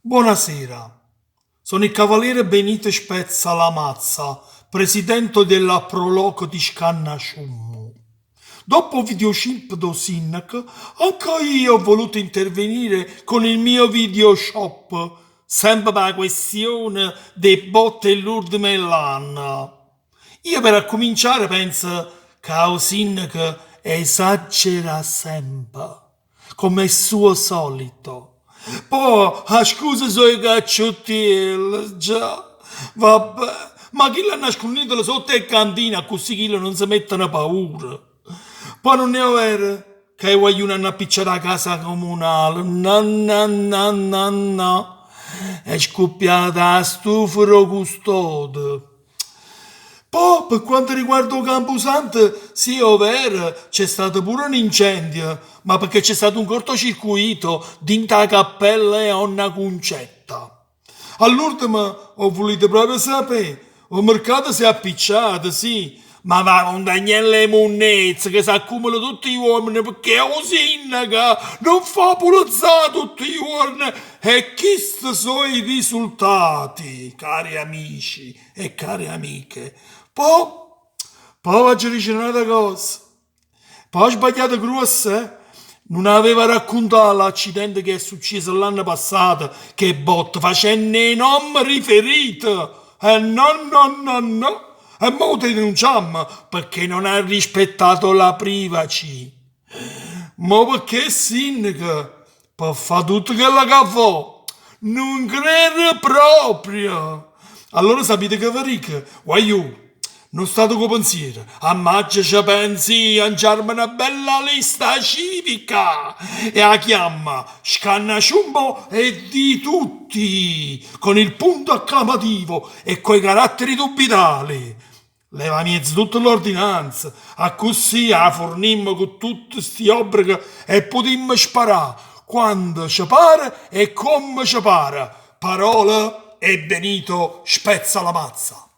Buonasera, sono il cavaliere Benito Spezza Lamazza, presidente della Proloco di Scannasciummu. Dopo il videoclip do Sindac, anche io ho voluto intervenire con il mio videoshop, sempre per la questione dei botte e Lourdes Mellan. Io per cominciare penso che il sindaco esagera sempre, come il suo solito. Poi, scusa se i cacciottieri, già, vabbè, ma chi l'ha nascondito sotto il cantina così chi non si mettono paura? Poi non è vero che vogliono andare a picciare la casa comunale, no, no, no, no, no, è scoppiata la stufero custode. Poi, per quanto riguarda il Camposanto, sì, è vero, c'è stato pure un incendio, ma perché c'è stato un cortocircuito dintre la cappella e a una concetta. All'ultimo ho voluto proprio sapere, il mercato si è appicciato, sì, ma va con Daniele Monnezza che si accumula tutti gli uomini perché è un sindaco, non fa pulizzare tutti gli uomini e questi sono i risultati, cari amici e cari amiche. Poi, poi voglio dire un'altra cosa. Poi ho sbagliato grosso, eh? Non aveva raccontato l'accidente che è successo l'anno passato, che bot facendo i nomi riferiti. No, no, no, no. E mo ti denunciamo perché non ha rispettato la privacy. Ma perché il sindaco? Per fare tutto quello che fa. Non credo proprio. Allora sapete che fare? Voglio. Non state con pensiero, a maggio ci pensi a mangiarmi una bella lista civica e la chiama Scannasciumbo e di tutti, con il punto acclamativo e coi caratteri dubitali. Leva miezzo tutta l'ordinanza, a così la fornimmo con tutte sti obblighi e potimmo sparare quando ci pare e come ci pare. Parola e Benito spezza la mazza.